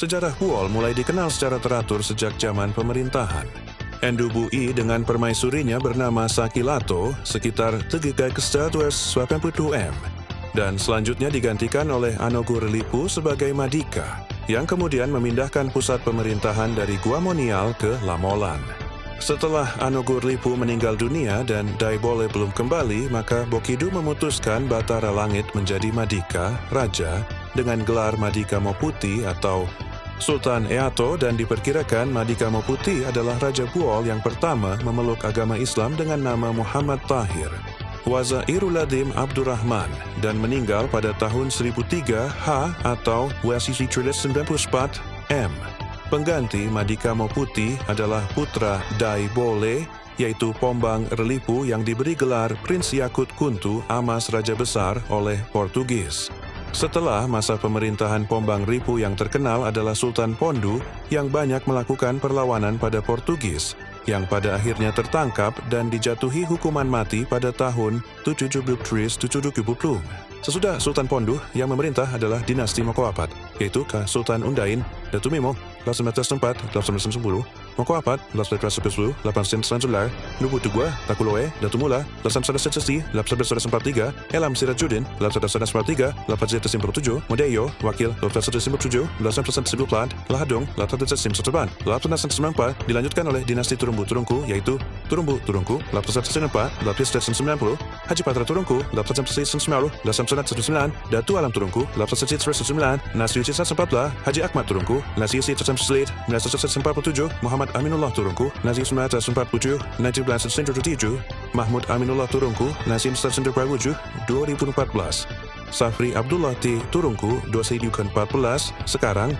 Sejarah Buol mulai dikenal secara teratur sejak zaman pemerintahan. Endubui dengan permaisurinya bernama Sakilato sekitar 380 m, dan selanjutnya digantikan oleh Anogurlipu sebagai Madika, yang kemudian memindahkan pusat pemerintahan dari Guamonial ke Lamolan. Setelah Anogurlipu meninggal dunia dan Daibole belum kembali, maka Bokidu memutuskan Batara Langit menjadi Madika, Raja, dengan gelar Madika Moputi atau Sultan Eato, dan diperkirakan Madika Moputi adalah Raja Buol yang pertama memeluk agama Islam dengan nama Muhammad Tahir, Wazairulladim Abdurrahman, dan meninggal pada tahun 1003 H atau WSIC 94 M. Pengganti Madika Moputi adalah putra Daibole, yaitu Pombang Relipu yang diberi gelar Prince Yakut Kuntu Amas Raja Besar oleh Portugis. Setelah masa pemerintahan Pombang Ripu yang terkenal adalah Sultan Pondu yang banyak melakukan perlawanan pada Portugis, yang pada akhirnya tertangkap dan dijatuhi hukuman mati pada tahun 1770. Sesudah Sultan Pondu, yang memerintah adalah dinasti Mokoapat, yaitu Sultan Undain, Datu Memo, 1804-1810, Mokoapat, 1810, 1810, Nubu Tugwa, Takuloe, Datu Mula, 1843, Elam Sirajuddin, 1843, 1857, Modeyo, Wakil, 1857, 1814, Lahadung, 1814, 1894, dilanjutkan oleh dinasti Turumbu Turungku, yaitu Turumbu Turungku, 1894, 1890, Haji Patra Turungku, 1899, 1899, Datu Alam Turungku, 1899, Nasi Uci 14, Haji Ahmad Turungku, Nasi Uci 1947, Muhammad Aminullah Turungku, Nasi 1947, 1997, Mahmud Aminullah Turungku, Nasi 1947, 2014, Safri Abdullah T. Turungku, 2014. Sekarang,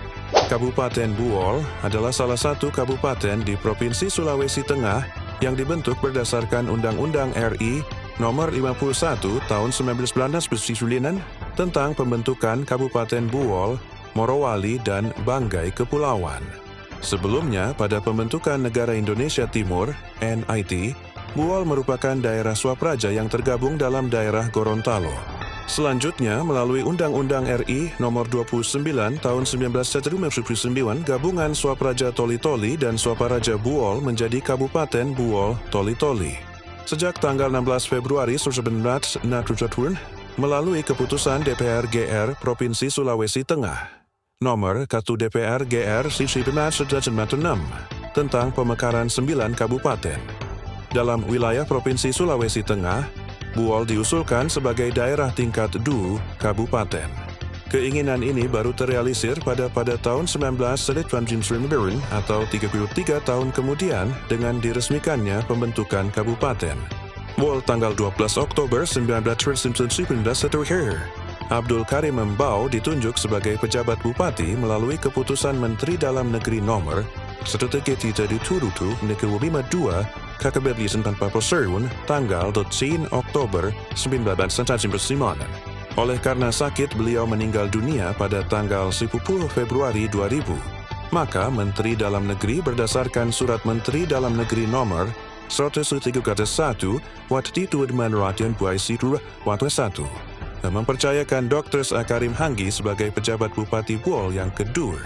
Kabupaten Buol adalah salah satu kabupaten di Provinsi Sulawesi Tengah yang dibentuk berdasarkan Undang-Undang RI Nomor 51 Tahun 1999 tentang pembentukan Kabupaten Buol, Morowali, dan Banggai Kepulauan. Sebelumnya, pada pembentukan Negara Indonesia Timur, NIT, Buol merupakan daerah Swapraja yang tergabung dalam daerah Gorontalo. Selanjutnya, melalui Undang-Undang RI Nomor 29 Tahun 1999, gabungan Swapraja Toli-Toli dan Swaparaja Buol menjadi Kabupaten Buol Toli-Toli. Sejak tanggal 16 Februari 1997, melalui keputusan DPR GR Provinsi Sulawesi Tengah, Nomor 1 DPR GR Sisi 6 tentang pemekaran 9 kabupaten. Dalam wilayah Provinsi Sulawesi Tengah, Buol diusulkan sebagai daerah tingkat DU kabupaten. Keinginan ini baru terrealisir pada tahun 1999 atau 33 tahun kemudian dengan diresmikannya pembentukan kabupaten. Buol tanggal 12 Oktober 1999, Abdul Karim Mbau ditunjuk sebagai pejabat bupati melalui keputusan Menteri Dalam Negeri Nomor 132 Kakabedli 94 tanggal 10 Oktober 1999. Oleh karena sakit, beliau meninggal dunia pada tanggal 10 Februari 2000. Maka Menteri Dalam Negeri berdasarkan Surat Menteri Dalam Negeri Nomor 131 Waktu Manratian Buaisitur Waktu 1 mempercayakan Dr. Akarim Hanggi sebagai pejabat Bupati Buol yang kedua.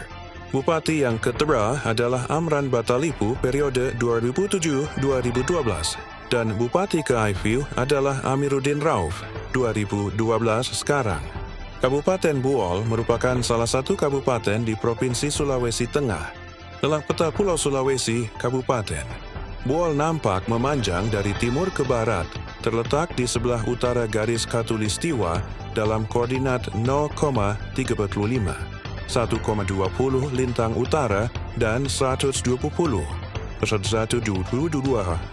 Bupati yang ketera adalah Amran Batalipu periode 2007-2012 dan Bupati ke-Aifiu adalah Amiruddin Rauf 2012 sekarang. Kabupaten Buol merupakan salah satu kabupaten di Provinsi Sulawesi Tengah. Dalam peta Pulau Sulawesi, Kabupaten Buol nampak memanjang dari timur ke barat, terletak di sebelah utara garis khatulistiwa dalam koordinat 0,35, 1,20 lintang utara dan 120, 122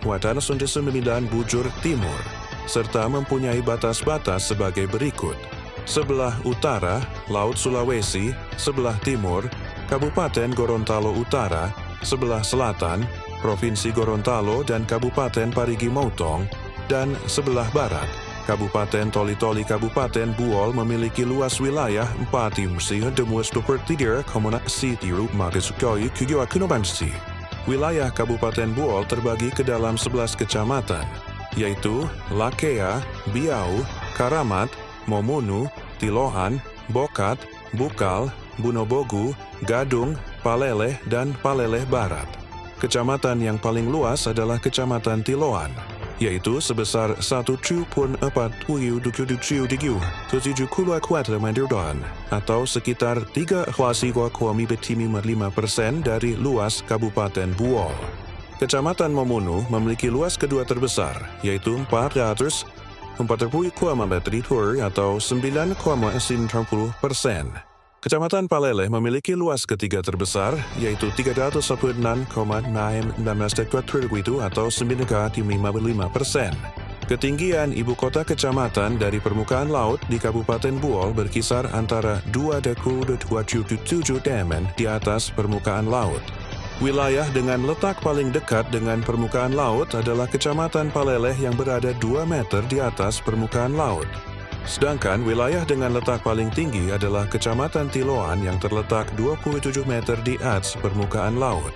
Watan 99 bujur timur, serta mempunyai batas-batas sebagai berikut. Sebelah utara, Laut Sulawesi, sebelah timur, Kabupaten Gorontalo Utara, sebelah selatan, Provinsi Gorontalo dan Kabupaten Parigi Motong, dan sebelah barat, Kabupaten Toli-Toli. Kabupaten Buol memiliki luas wilayah 4,2 Wilayah Kabupaten Buol terbagi ke dalam 11 kecamatan, yaitu Lakea, Biau, Karamat, Momunu, Tiloan, Bokat, Bukal, Bunobogu, Gadung, Paleleh, dan Paleleh Barat. Kecamatan yang paling luas adalah Kecamatan Tiloan, yaitu sebesar 1,47 km2 atau sekitar 3,5% dari luas Kabupaten Buol. Kecamatan Momunu memiliki luas kedua terbesar, yaitu 440 km atau 9,90%. Kecamatan Paleleh memiliki luas ketiga terbesar, yaitu 316,9 atau 9,55%. Ketinggian ibu kota kecamatan dari permukaan laut di Kabupaten Buol berkisar antara 2,27 damen di atas permukaan laut. Wilayah dengan letak paling dekat dengan permukaan laut adalah Kecamatan Paleleh yang berada 2 meter di atas permukaan laut. Sedangkan wilayah dengan letak paling tinggi adalah Kecamatan Tiloan yang terletak 27 meter di atas permukaan laut.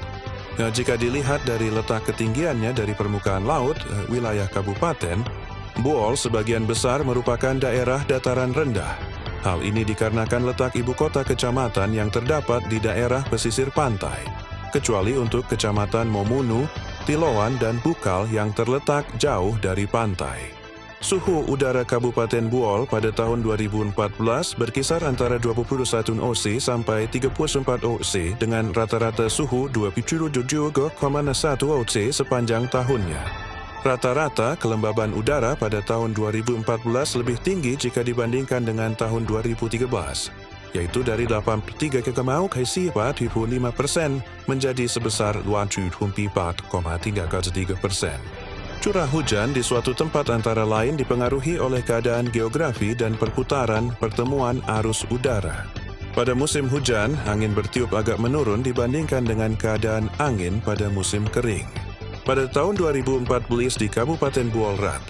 Nah, jika dilihat dari letak ketinggiannya dari permukaan laut, wilayah Kabupaten Buol sebagian besar merupakan daerah dataran rendah. Hal ini dikarenakan letak ibu kota kecamatan yang terdapat di daerah pesisir pantai, kecuali untuk Kecamatan Momunu, Tiloan, dan Bukal yang terletak jauh dari pantai. Suhu udara Kabupaten Buol pada tahun 2014 berkisar antara 21 oC sampai 34 oC dengan rata-rata suhu 27,1 oC sepanjang tahunnya. Rata-rata kelembaban udara pada tahun 2014 lebih tinggi jika dibandingkan dengan tahun 2013, yaitu dari 83,5% menjadi sebesar 84,3%. Curah hujan di suatu tempat antara lain dipengaruhi oleh keadaan geografi dan perputaran pertemuan arus udara. Pada musim hujan, angin bertiup agak menurun dibandingkan dengan keadaan angin pada musim kering. Pada tahun 2014 di Kabupaten Buol Rat,